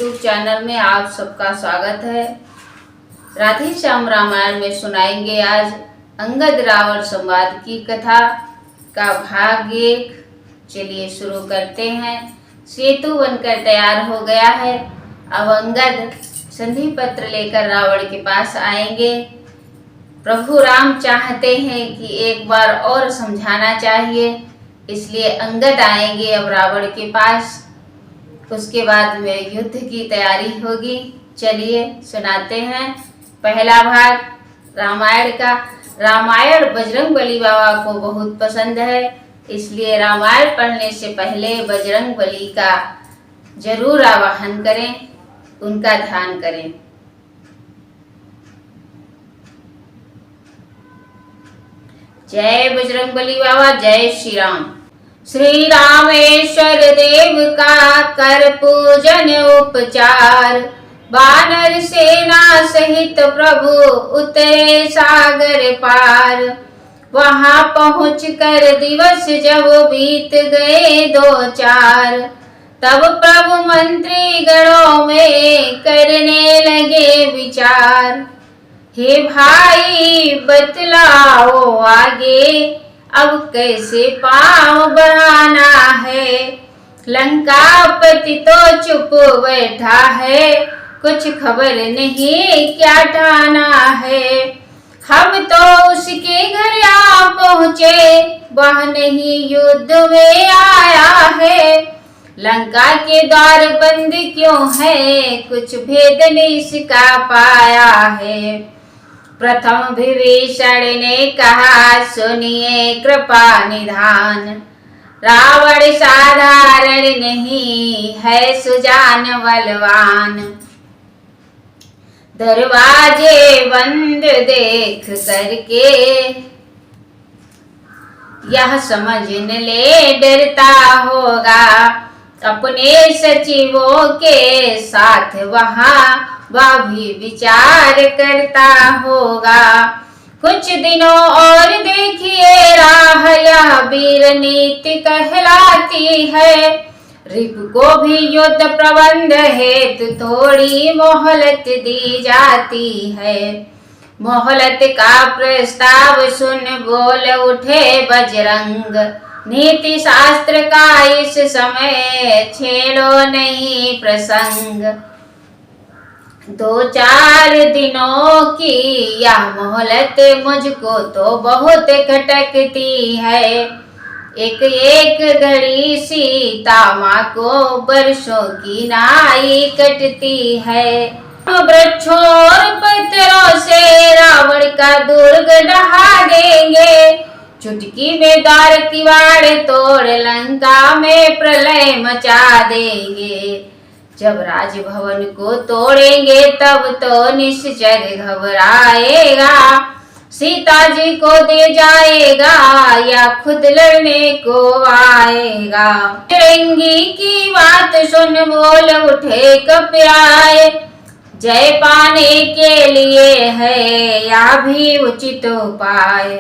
YouTube channel में आप सबका स्वागत है। राधे श्याम रामायण में सुनाएंगे आज अंगद रावण संवाद की कथा का भाग 1। चलिए शुरू करते हैं। सेतु बनकर तैयार हो गया है। अब अंगद संधि पत्र लेकर रावण के पास आएंगे। प्रभु राम चाहते हैं कि एक बार और समझाना चाहिए, इसलिए अंगद आएंगे अब रावण के पास। उसके बाद में युद्ध की तैयारी होगी। चलिए सुनाते हैं पहला भाग रामायण का। रामायण बजरंगबली बाबा को बहुत पसंद है, इसलिए रामायण पढ़ने से पहले बजरंगबली का जरूर आवाहन करें, उनका ध्यान करें। जय बजरंगबली बाबा, जय श्री राम। श्री रामेश्वर देव का कर पूजन उपचार, वानर सेना सहित प्रभु उतरे सागर पार। वहां पहुँच कर दिवस जब बीत गए 2-4, तब प्रभु मंत्री गणों में करने लगे विचार। हे भाई बतलाओ आगे, अब कैसे पांव बढ़ाना है। लंकापति तो चुप बैठा है, कुछ खबर नहीं क्या ठाना है। हम तो उसके घर आ पहुँचे, वह नहीं युद्ध में आया है। लंका के द्वार बंद क्यों है, कुछ भेद निष्का पाया है। प्रथम विभीषण ने कहा सुनिए कृपा निधान, रावण साधारण नहीं है सुजान बलवान। दरवाजे बंद देख करके यह समझ ले डरता होगा, अपने सचिवों के साथ वहाँ वह भी विचार करता होगा। कुछ दिनों और देखिए राह यह वीर नीति कहलाती है। रिपु को भी युद्ध प्रबंध हेतु थोड़ी मोहलत दी जाती है। मोहलत का प्रस्ताव सुन बोल उठे बजरंग, नीति शास्त्र का इस समय छेड़ो नहीं प्रसंग। 2-4 दिनों की यह मोहलत मुझको तो बहुत खटकती है। एक घड़ी सीता माँ को वर्षों की नाई कटती है। वृक्षों और पत्थरों से रावण का दुर्ग ढहा देंगे, चुटकी में द्वार किवाड़ तोड़ लंका में प्रलय मचा देंगे। जब राजभवन को तोड़ेंगे तब तो निश्चय घबराएगा, सीता जी को दे जाएगा या खुद लड़ने को आएगा। फिरंगी की बात सुन बोल उठे कपिराए, जय पाने के लिए है या भी उचित उपाय।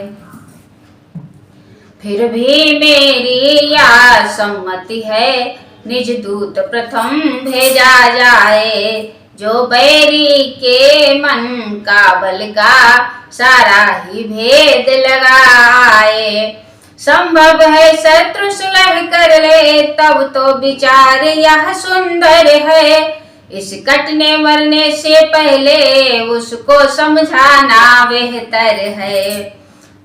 फिर भी मेरी या सम्मति है, निज दूत प्रथम भेजा जाए। जो बैरी के मन का बल का सारा ही भेद लगाए। संभव है शत्रु सुलह कर ले, तब तो विचार यह सुंदर है। इस कटने मरने से पहले उसको समझाना बेहतर है।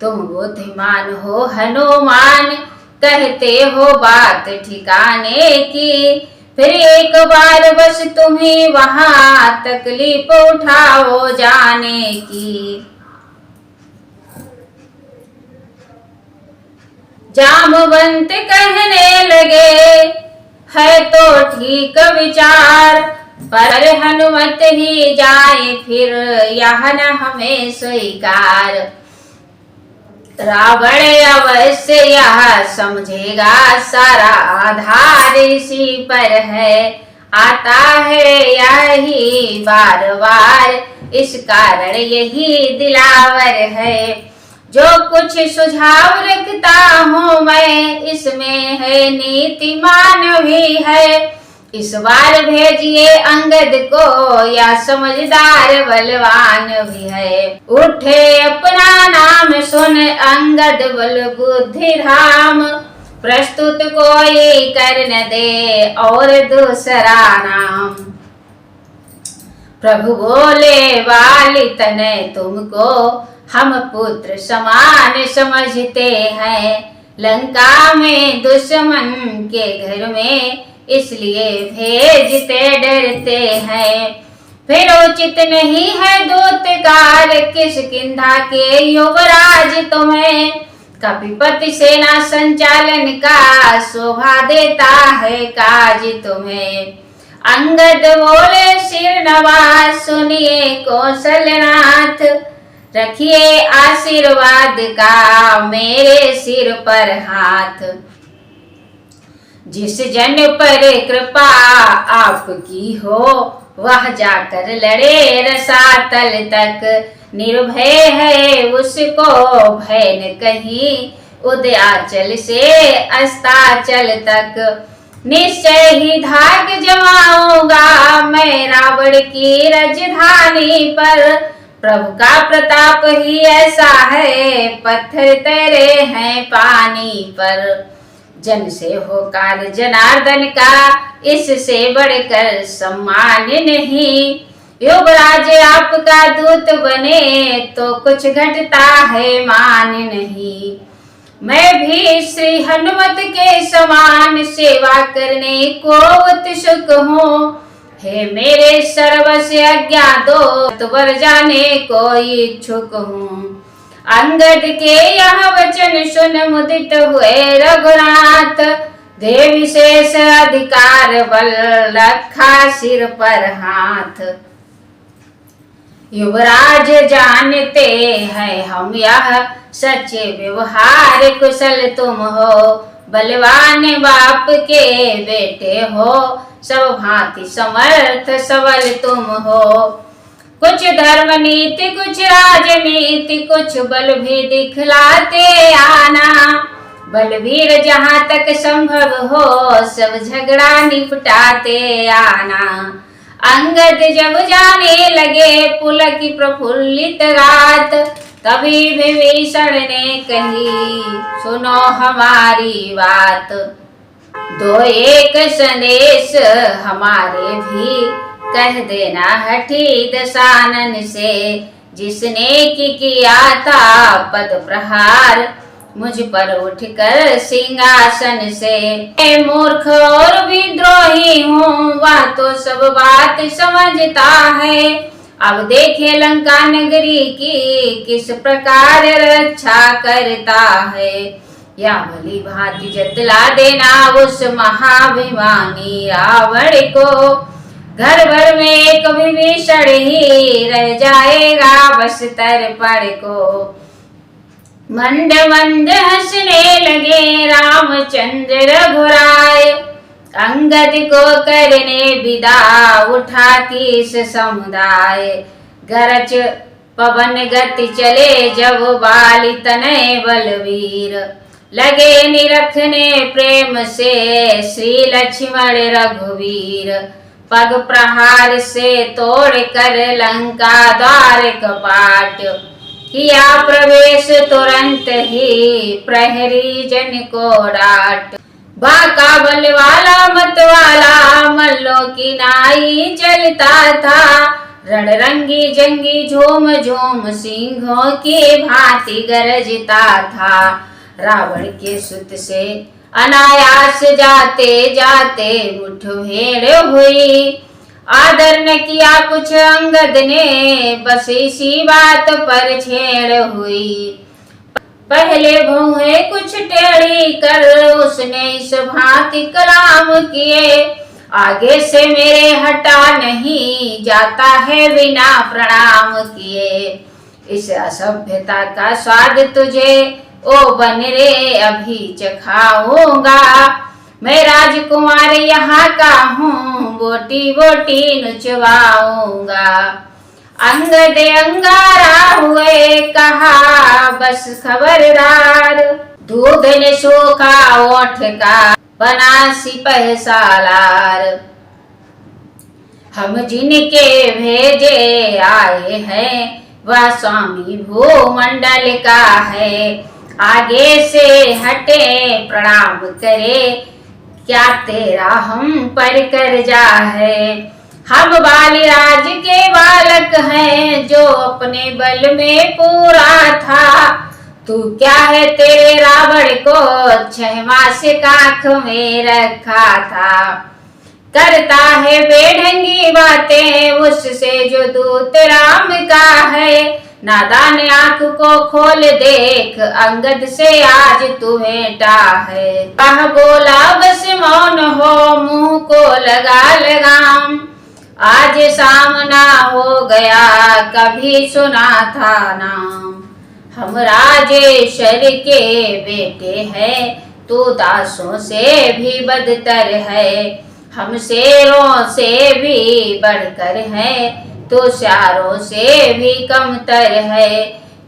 तुम बुद्धिमान हो हनुमान, कहते हो बात ठिकाने की। फिर एक बार बस तुम्ही वहां तकलीफ उठाओ जाने की। जामवंत कहने लगे है तो ठीक विचार, पर हनुमत ही जाए फिर यह न हमें स्वीकार। रावण अवश्य यह समझेगा सारा आधार इसी पर है। आता है यही बार बार, इस कारण यही दिलावर है। जो कुछ सुझाव रखता हूँ मैं, इसमें है नीतिमान भी है। इस बार भेजिए अंगद को, या समझदार बलवान भी है। उठे अपना नाम सुन अंगद बल बुद्धि धाम, प्रस्तुत कोई कर न दे और दूसरा नाम। प्रभु बोले वाली तने तुमको हम पुत्र समान समझते हैं, लंका में दुश्मन के घर में इसलिए भेजते डरते हैं। फिर उचित नहीं है दूतकार किष्किंधा के युवराज तुम्हें, कपिपति सेना संचालन का शोभा देता है काज तुम्हें। अंगद बोले सिर नवाज सुनिए कौशलनाथ, रखिए आशीर्वाद का मेरे सिर पर हाथ। जिस जन पर कृपा आपकी हो, वह जाकर लड़े रसातल तक, निर्भय है उसको भय न कहीं, उदयाचल से अस्ताचल तक। निश्चय ही धाक जमाऊंगा मैं रावण की राजधानी पर, प्रभु का प्रताप ही ऐसा है पत्थर तैरे हैं पानी पर। जन से हो कार्य जनार्दन का, इससे बढ़कर सम्मान नहीं, युवराज आपका दूत बने तो कुछ घटता है मान नहीं। मैं भी श्री हनुमत के समान सेवा करने को उत्सुक हूँ, हे मेरे सर्वस्य आज्ञा दो वर जाने को इच्छुक हूँ। अंगद के यह वचन सुन मुदित हुए रघुनाथ, दे विशेष अधिकार बल रखा सिर पर हाथ। युवराज जानते हैं हम यह सच्चे व्यवहार कुशल तुम हो, बलवान बाप के बेटे हो, सब भांति समर्थ सबल तुम हो। कुछ धर्म नीति कुछ राजनीति, कुछ बल भी दिखलाते आना, बलवीर जहाँ तक संभव हो सब झगड़ा निपटाते आना। अंगद जब जाने लगे पुलक प्रफुल्लित रात, तभी विभीषण ने कही सुनो हमारी बात। दो एक संदेश हमारे भी कह देना हठी दशानन से, जिसने की किया था पद प्रहार मुझ पर उठकर सिंहासन से। मैं मूर्ख और विद्रोही हूँ वह तो सब बात समझता है, अब देखे लंका नगरी की किस प्रकार रक्षा करता है। या भली भांति जतला देना उस महाभिमानी रावण को, घर भर में एक विभीषण ही रह जाएगा बस तरपड़ को। मंद मंद हंसने लगे रामचंद्र रघुराय, अंगद को करने विदा उठा कीस समुदाय। गरज पवन गति चले जब बाली तनय बलवीर, लगे निरखने प्रेम से श्री लक्ष्मण रघुवीर। पग प्रहार से तोड़ कर लंका द्वार कपाट, किया प्रवेश तुरंत ही प्रहरी जन को डांट। बाका बल वाला मत वाला मल्लों की नाई चलता था, रणरंगी जंगी झूम झूम सिंहों की भांति गरजता था। रावण के सुत से अनायास जाते जाते मुठभेड़ हुई, आदर न किया कुछ अंगद ने बस इसी बात पर छेड़ हुई। पहले भौहे कुछ टेढ़ी कर उसने इस भांति कलाम किए, आगे से मेरे हटा नहीं जाता है बिना प्रणाम किए। इस असभ्यता का स्वाद तुझे ओ बन रे अभी चखाऊंगा, मैं राजकुमार यहाँ का हूँ बोटी बोटी नुचवाऊंगा। अंगद अंगारा हुए कहा बस खबरदार, दूध ने सूखा ओठ का बना सिपह सालार। हम जिनके भेजे आए हैं वह स्वामी भूमंडल का है। आगे से हटे प्रणाम करे, क्या तेरा हम पर कर्जा है। हम बालीराज के बालक हैं जो अपने बल में पूरा था। तू क्या है तेरे रावण को 6 मास काख में रखा था। करता है बेढंगी बातें उससे जो दूत राम का है। नादान आंख को खोल देख अंगद से आज तू भेंटा है। कह बोला बस मौन हो मुंह को लगा लगाम। आज सामना हो गया कभी सुना था नाम। हम राजेश्वर के बेटे हैं तू दासों से भी बदतर है। हम शेरों से भी बढ़कर है तो शारों से भी कमतर है।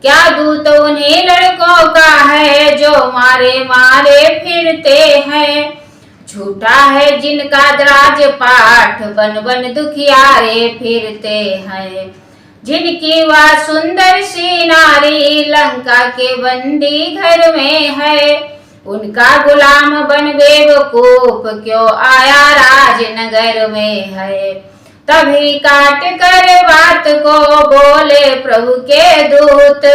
क्या दूत उन्हीं लड़कों का है जो मारे मारे फिरते हैं। झूठा है जिनका राजपाठ बन बन दुखियारे फिरते हैं। जिनकी वह सुंदर सी नारी लंका के बंदी घर में है। उनका गुलाम बन बेवकूफ क्यों आया राजनगर में है। तभी काट कर बात को बोले प्रभु के दूत।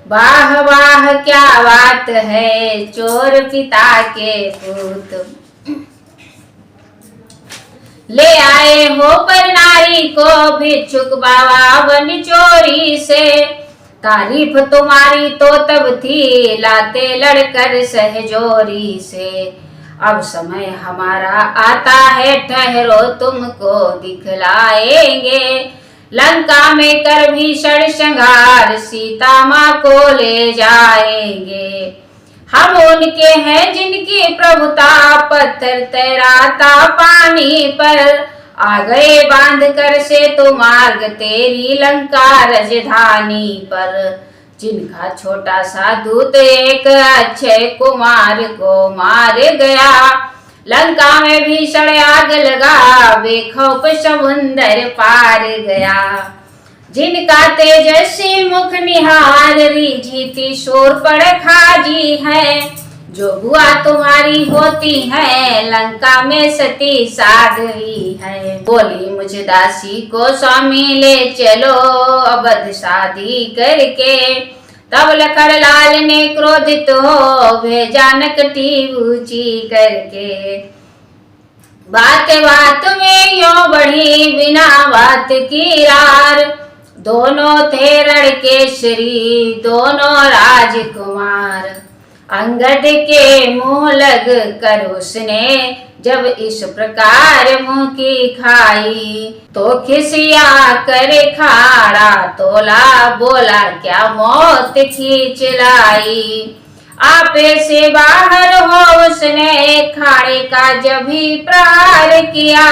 वाह वाह क्या बात है चोर पिता के पूत। ले आए हो पर नारी को भिक्षुक बाबा बन चोरी से। तारीफ तुम्हारी तो तब थी लाते लड़कर सहजोरी से। अब समय हमारा आता है ठहरो तुमको दिखलाएंगे। लंका में कर भीषण संहार सीता माँ को ले जाएंगे। हम उनके हैं जिनकी प्रभुता पत्थर तैराता पानी पर। आ गए बांध कर से तो मार्ग तेरी लंका राजधानी पर। जिनका छोटा सा दूत एक अक्षय कुमार को मार गया। लंका में भीषण आग लगा बेखौफ समुंदर पार गया। जिनका तेजस्वी मुख निहार रिझी शोर पर खाजी है। जो बुआ तुम्हारी होती है लंका में सती साध्वी है। बोली मुझ दासी को स्वामी ले चलो अवध शादी करके। तब लखन लाल ने क्रोधित हो भेजा नकटी ऊंची करके। बात बात में यो बढ़ी बिना बात की रार। दोनों थे रणकेसरी दोनों राजकुमार। अंगद के मुंह लग कर उसने जब इस प्रकार मुंह की खाई। तो खिसिया करे खाड़ा तोला बोला क्या मौत खींच लाई। आपे से बाहर हो उसने खाड़े का जब ही प्रहार किया।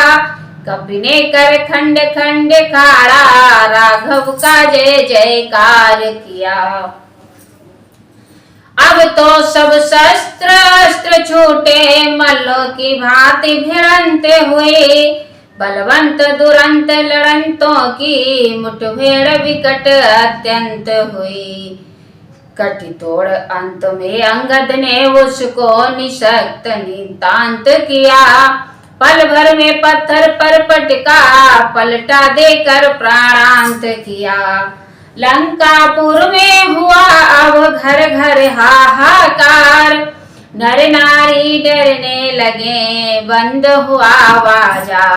कपिने कर खंड खंड खाड़ा राघव का जय जयकार किया। अब तो सब शस्त्र अस्त्र छूटे मल्लों की भांति भिड़ंत हुए। बलवंत दुरंत लड़ंतों की मुठभेड़ विकट अत्यंत हुई। कटितोड़ अंत में अंगद ने उसको निशक्त नितांत किया। पल भर में पत्थर पर पटका पलटा देकर प्राणांत किया। लंकापुर में हुआ अब घर घर हाहाकार। नर नारी डरने लगे बंद हुआ बाजार।